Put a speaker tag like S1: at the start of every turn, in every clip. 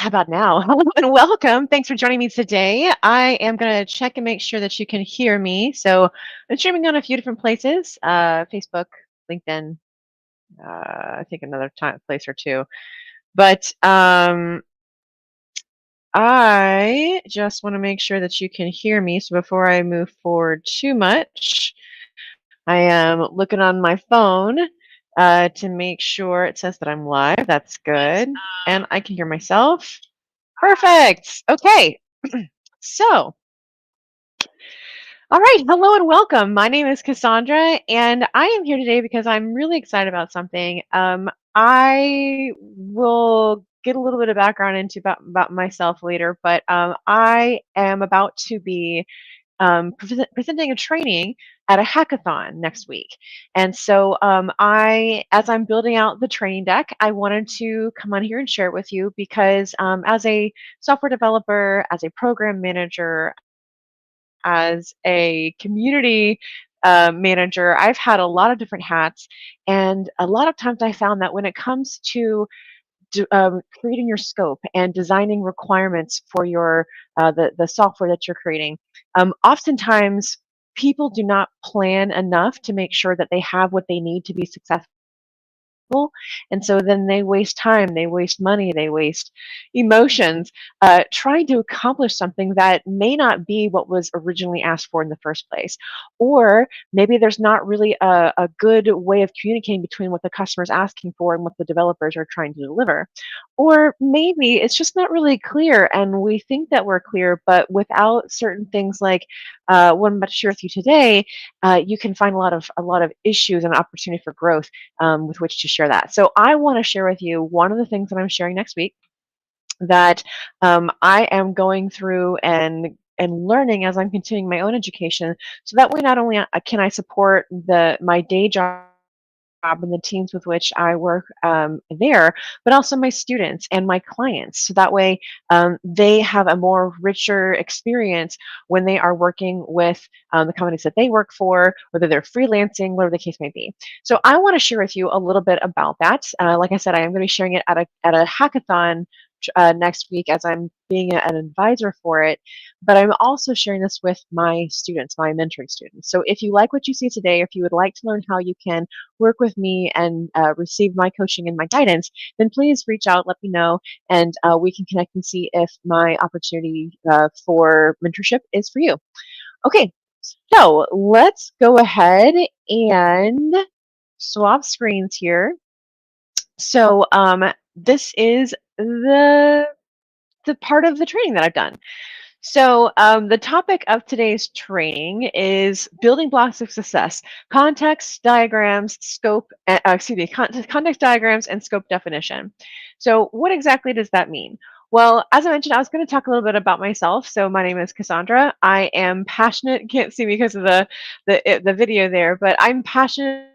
S1: How about now? Hello and welcome. Thanks for joining me today. I am going to check and make sure that you can hear me. So I'm streaming on a few different places, Facebook, LinkedIn, I think another place or two. But I just want to make sure that you can hear me. So before I move forward too much, I am looking on my phone to make sure it says that I'm live. That's good. And I can hear myself. Perfect. Okay. So, all right. Hello and welcome. My name is Cassandra, and I am here today because I'm really excited about something. I will get a little bit of background into about myself later, but I am about to be presenting a training at a hackathon next week. And so as I'm building out the training deck, I wanted to come on here and share it with you because as a software developer, as a program manager, as a community manager, I've had a lot of different hats. And a lot of times I found that when it comes to creating your scope and designing requirements for the software that you're creating, oftentimes people do not plan enough to make sure that they have what they need to be successful, and so then they waste time, they waste money, they waste emotions trying to accomplish something that may not be what was originally asked for in the first place. Or maybe there's not really a good way of communicating between what the customer is asking for and what the developers are trying to deliver. Or maybe it's just not really clear, and we think that we're clear, but without certain things like what I'm about to share with you today, you can find a lot of issues and opportunity for growth with which to share that. So I want to share with you one of the things that I'm sharing next week that I am going through and learning as I'm continuing my own education. So that way, not only can I support my day job and the teams with which I work there, but also my students and my clients. So that way, they have a more richer experience when they are working with the companies that they work for, whether they're freelancing, whatever the case may be. So I want to share with you a little bit about that. Like I said, I am going to be sharing it at a hackathon next week as I'm being an advisor for it. But I'm also sharing this with my students, my mentoring students. So if you like what you see today, if you would like to learn how you can work with me and receive my coaching and my guidance, then please reach out, let me know, and we can connect and see if my opportunity for mentorship is for you. Okay, so let's go ahead and swap screens here. So this is the part of the training that I've done. So, the topic of today's training is building blocks of success, context diagrams, context diagrams and scope definition. So, what exactly does that mean? Well, as I mentioned, I was going to talk a little bit about myself. So, my name is Cassandra. I am passionate. You can't see me because of the video there, but I'm passionate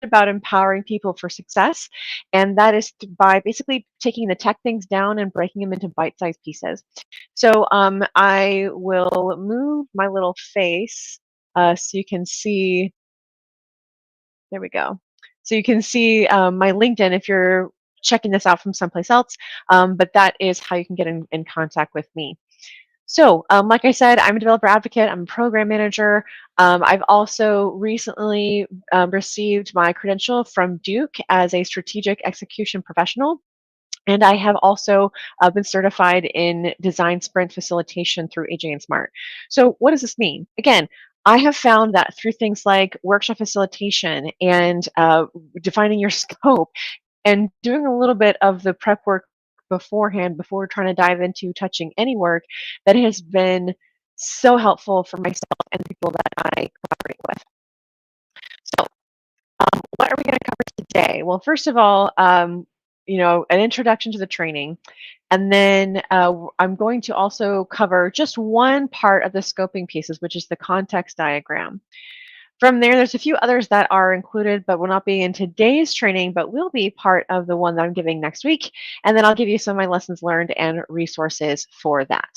S1: about empowering people for success, and that is by basically taking the tech things down and breaking them into bite-sized pieces. So I will move my little face so you can see. There we go. So you can see my LinkedIn if you're checking this out from someplace else, but that is how you can get in contact with me. So, like I said, I'm a developer advocate. I'm a program manager. I've also recently received my credential from Duke as a strategic execution professional. And I have also been certified in design sprint facilitation through AJ and Smart. So, what does this mean? Again, I have found that through things like workshop facilitation and defining your scope and doing a little bit of the prep work beforehand before trying to dive into touching any work, that has been so helpful for myself and the people that I collaborate with. So, what are we going to cover today? Well, first of all, an introduction to the training. And then I'm going to also cover just one part of the scoping pieces, which is the context diagram. From there's a few others that are included, but will not be in today's training, but will be part of the one that I'm giving next week. And then I'll give you some of my lessons learned and resources for that.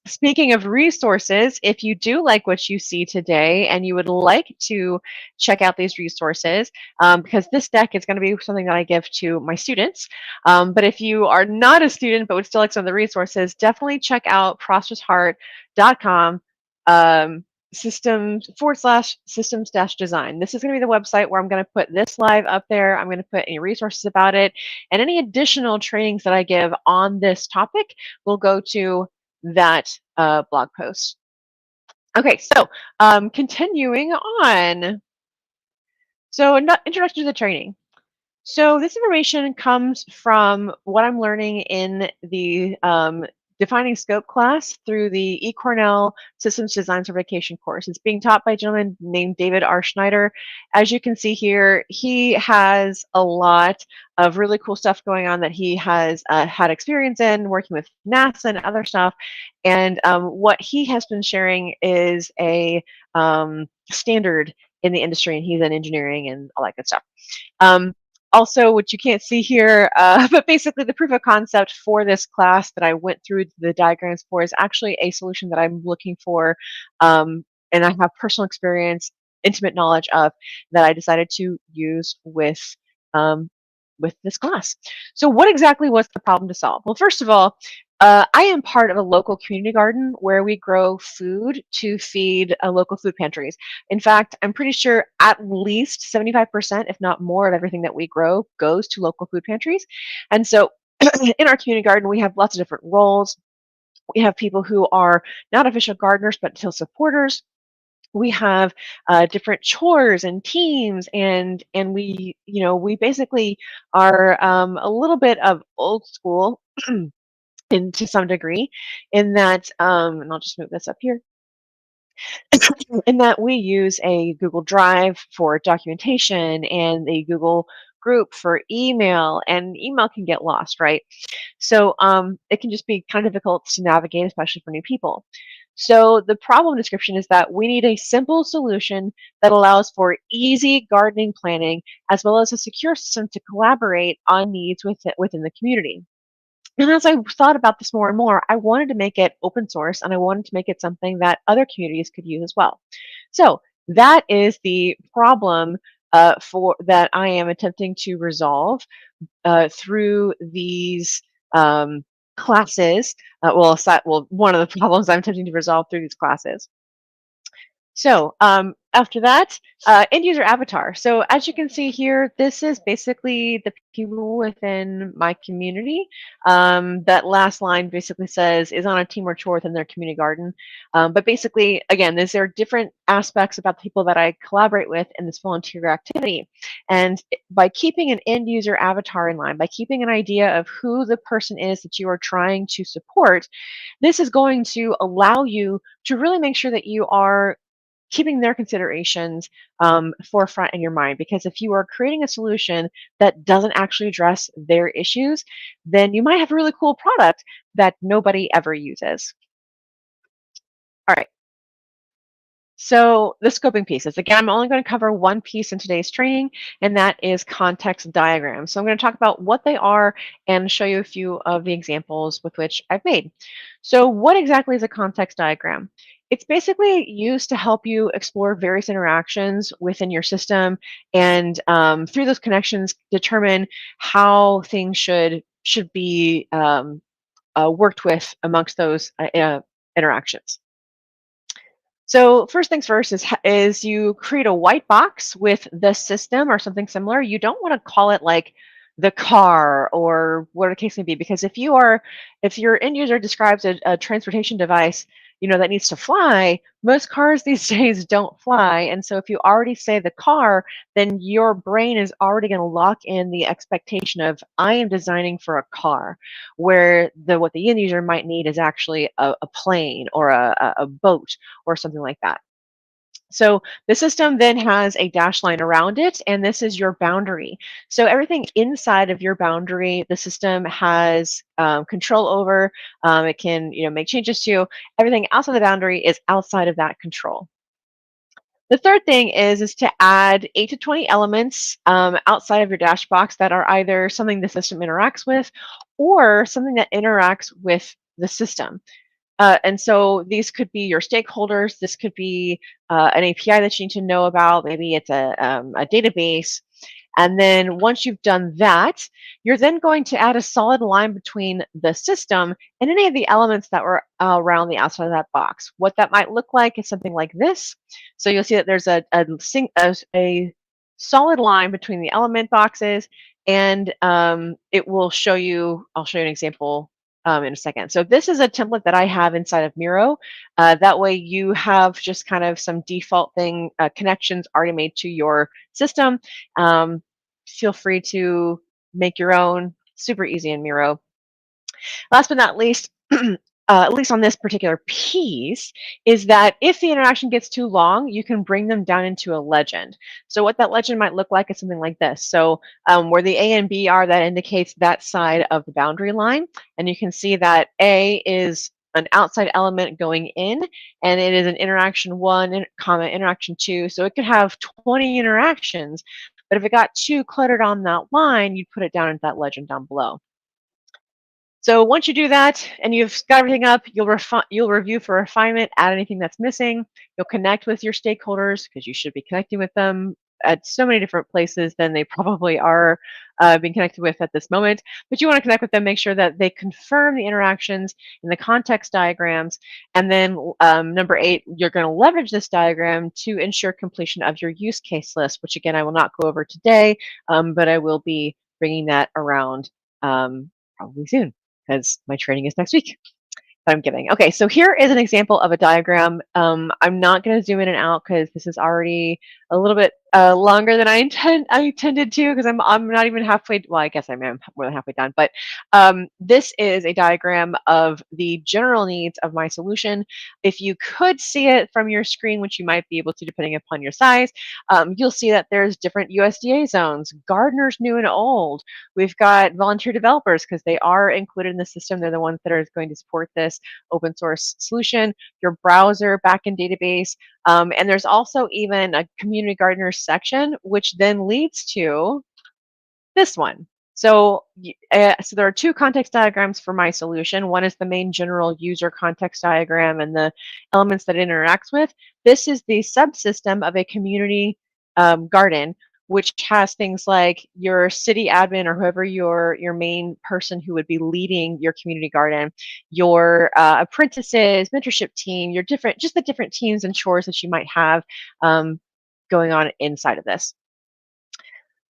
S1: Speaking of resources, if you do like what you see today and you would like to check out these resources, because this deck is going to be something that I give to my students. But if you are not a student but would still like some of the resources, definitely check out prosperousheart.com systems forward slash systems dash design. This is going to be the website where I'm going to put this live up there. I'm going to put any resources about it and any additional trainings that I give on this topic will go to that blog post. Okay, so continuing on. So, introduction to the training. So this information comes from what I'm learning in the defining scope class through the eCornell Systems Design Certification course. It's being taught by a gentleman named David R. Schneider. As you can see here, he has a lot of really cool stuff going on that he has had experience in working with NASA and other stuff. And what he has been sharing is a standard in the industry, and he's in engineering and all that good stuff. Um, Also, what you can't see here, but basically the proof of concept for this class that I went through the diagrams for is actually a solution that I'm looking for, and I have personal experience, intimate knowledge of, that I decided to use um, with this class. So what exactly was the problem to solve? Well, first of all, I am part of a local community garden where we grow food to feed local food pantries. In fact, I'm pretty sure at least 75%, if not more, of everything that we grow goes to local food pantries. And so in our community garden, we have lots of different roles. We have people who are not official gardeners, but still supporters. We have different chores and teams, and we basically are a little bit of old school in to some degree, in that, and I'll just move this up here, in that we use a Google Drive for documentation and a Google group for email, and email can get lost, right? So it can just be kind of difficult to navigate, especially for new people. So the problem description is that we need a simple solution that allows for easy gardening planning, as well as a secure system to collaborate on needs within the community. And as I thought about this more and more, I wanted to make it open source, and I wanted to make it something that other communities could use as well. So that is the problem for that I am attempting to resolve through these classes. One of the problems I'm attempting to resolve through these classes. So after that, end user avatar. So as you can see here, this is basically the people within my community. That last line basically says is on a team or chore within their community garden. But basically, again, there are different aspects about the people that I collaborate with in this volunteer activity. And by keeping an end user avatar in line, by keeping an idea of who the person is that you are trying to support, this is going to allow you to really make sure that you are keeping their considerations forefront in your mind. Because if you are creating a solution that doesn't actually address their issues, then you might have a really cool product that nobody ever uses. All right. So the scoping pieces. Again, I'm only going to cover one piece in today's training, and that is context diagrams. So I'm going to talk about what they are and show you a few of the examples with which I've made. So what exactly is a context diagram? It's basically used to help you explore various interactions within your system, and through those connections, determine how things should be worked with amongst those interactions. So first things first is you create a white box with the system or something similar. You don't want to call it like the car or what the case may be, because if your end user describes a transportation device, that needs to fly, most cars these days don't fly. And so if you already say the car, then your brain is already going to lock in the expectation of I am designing for a car, where what the end user might need is actually a plane or a boat or something like that. So the system then has a dash line around it, and this is your boundary. So everything inside of your boundary, the system has control over. It can, make changes to. Everything outside the boundary is outside of that control. The third thing is to add 8 to 20 elements outside of your dash box that are either something the system interacts with or something that interacts with the system. And so these could be your stakeholders. This could be an API that you need to know about. Maybe it's a database. And then once you've done that, you're then going to add a solid line between the system and any of the elements that were around the outside of that box. What that might look like is something like this. So you'll see that there's a solid line between the element boxes, and it will show you, I'll show you an example in a second. So this is a template that I have inside of Miro. That way you have just kind of some default connections already made to your system. Feel free to make your own, super easy in Miro. Last but not least, at least on this particular piece, is that if the interaction gets too long, you can bring them down into a legend. So what that legend might look like is something like this. So where the A and B are, that indicates that side of the boundary line. And you can see that A is an outside element going in, and it is an interaction one, comma, interaction two. So it could have 20 interactions, but if it got too cluttered on that line, you'd put it down into that legend down below. So once you do that and you've got everything up, you'll review for refinement, add anything that's missing. You'll connect with your stakeholders because you should be connecting with them at so many different places than they probably are being connected with at this moment. But you want to connect with them, make sure that they confirm the interactions in the context diagrams. And then number 8, you're going to leverage this diagram to ensure completion of your use case list, which again, I will not go over today, but I will be bringing that around probably soon because my training is next week. But I'm kidding. Okay, so here is an example of a diagram. I'm not going to zoom in and out because this is already a little bit longer than I intended to, because I'm not even halfway. Well, I guess I am more than halfway done. But this is a diagram of the general needs of my solution. If you could see it from your screen, which you might be able to depending upon your size, you'll see that there's different USDA zones, gardeners new and old. We've got volunteer developers because they are included in the system. They're the ones that are going to support this open source solution, your browser, backend database, and there's also even a community gardeners section, which then leads to this one. So, so there are 2 context diagrams for my solution. One is the main general user context diagram and the elements that it interacts with. This is the subsystem of a community garden, which has things like your city admin or whoever your main person who would be leading your community garden, your apprentices, mentorship team, your just the different teams and chores that you might have going on inside of this.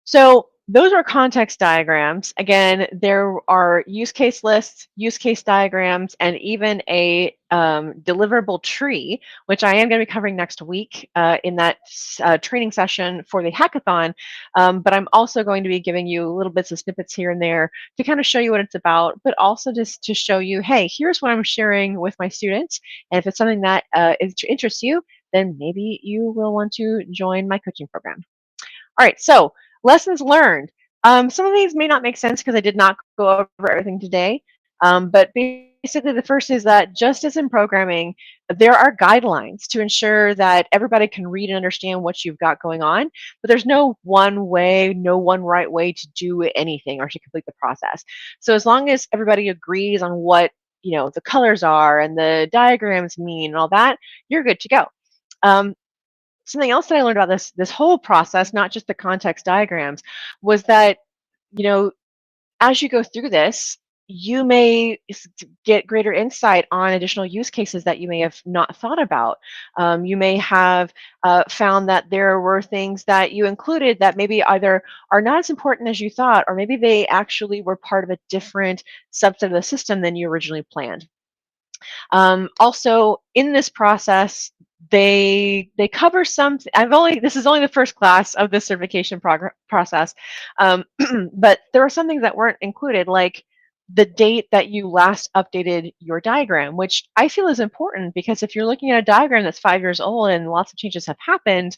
S1: So those are context diagrams. Again, there are use case lists, use case diagrams, and even a deliverable tree, which I am going to be covering next week in that training session for the hackathon. But I'm also going to be giving you little bits of snippets here and there to kind of show you what it's about, but also just to show you, hey, here's what I'm sharing with my students. And if it's something that interests you, then maybe you will want to join my coaching program. All right, so lessons learned. Some of these may not make sense because I did not go over everything today. But basically, the first is that just as in programming, there are guidelines to ensure that everybody can read and understand what you've got going on. But there's no one way, no one right way to do anything or to complete the process. So as long as everybody agrees on what the colors are and the diagrams mean and all that, you're good to go. Something else that I learned about this whole process, not just the context diagrams, was that you know as you go through this, you may get greater insight on additional use cases that you may have not thought about. You may have found that there were things that you included that maybe either are not as important as you thought, or maybe they actually were part of a different subset of the system than you originally planned. Also, in this process, they cover some. This is only the first class of the certification process, but there are some things that weren't included, like the date that you last updated your diagram, which I feel is important because if you're looking at a diagram that's 5 years old and lots of changes have happened,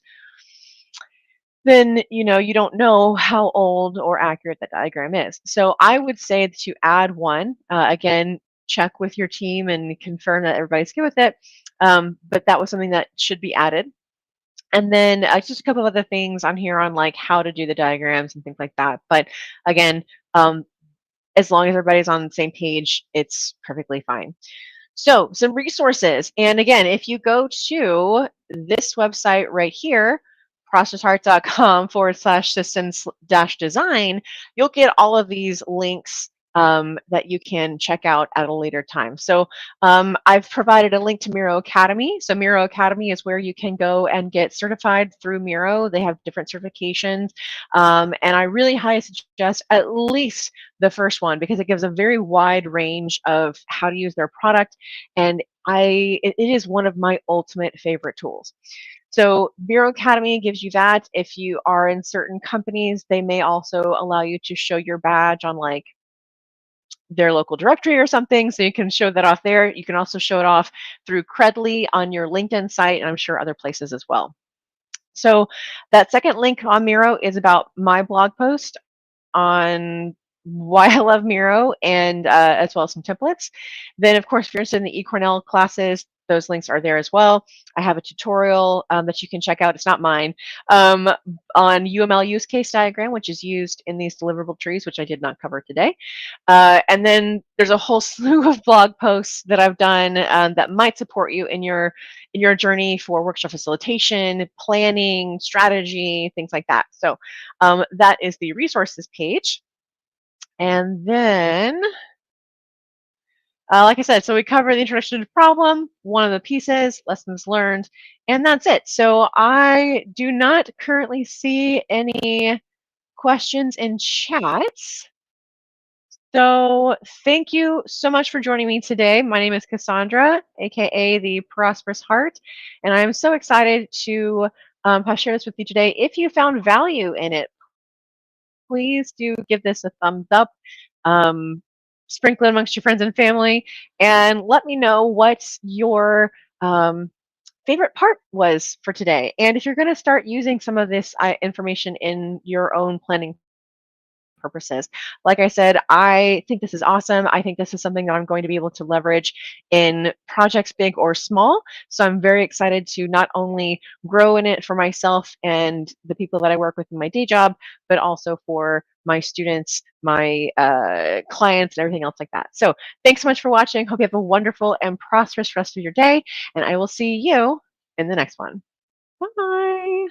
S1: then you don't know how old or accurate that diagram is. So I would say that you add one. Again, check with your team and confirm that everybody's good with it. But that was something that should be added. And then just a couple of other things on here on like how to do the diagrams and things like that. But again, as long as everybody's on the same page, it's perfectly fine. So, some resources. And again, if you go to this website right here, processheart.com/systems dash design, you'll get all of these links that you can check out at a later time. So, I've provided a link to Miro Academy. So, Miro Academy is where you can go and get certified through Miro. They have different certifications. And I really highly suggest at least the first one because it gives a very wide range of how to use their product, and it is one of my ultimate favorite tools. So Bureau Academy gives you that. If you are in certain companies, they may also allow you to show your badge on like their local directory or something, so you can show that off there. You can also show it off through Credly on your LinkedIn site, and I'm sure other places as well. So that second link on Miro is about my blog post on why I love Miro and as well as some templates. Then, of course, if you're interested in the eCornell classes, those links are there as well. I have a tutorial that you can check out. It's not mine um, on UML use case diagram, which is used in these deliverable trees, which I did not cover today. And then there's a whole slew of blog posts that I've done that might support you in your journey for workshop facilitation, planning, strategy, things like that. So that is the resources page. And then, like I said, so we cover the introduction to the problem, one of the pieces, lessons learned, and that's it. So I do not currently see any questions in chats. So thank you so much for joining me today. My name is Cassandra, aka the Prosperous Heart, and I'm so excited to share this with you today. If you found value in it, please do give this a thumbs up, um, sprinkle it amongst your friends and family, and let me know what your favorite part was for today. And if you're going to start using some of this information in your own planning purposes. Like I said, I think this is awesome. I think this is something that I'm going to be able to leverage in projects big or small. So I'm very excited to not only grow in it for myself and the people that I work with in my day job, but also for my students, my clients, and everything else like that. So thanks so much for watching. Hope you have a wonderful and prosperous rest of your day. And I will see you in the next one. Bye.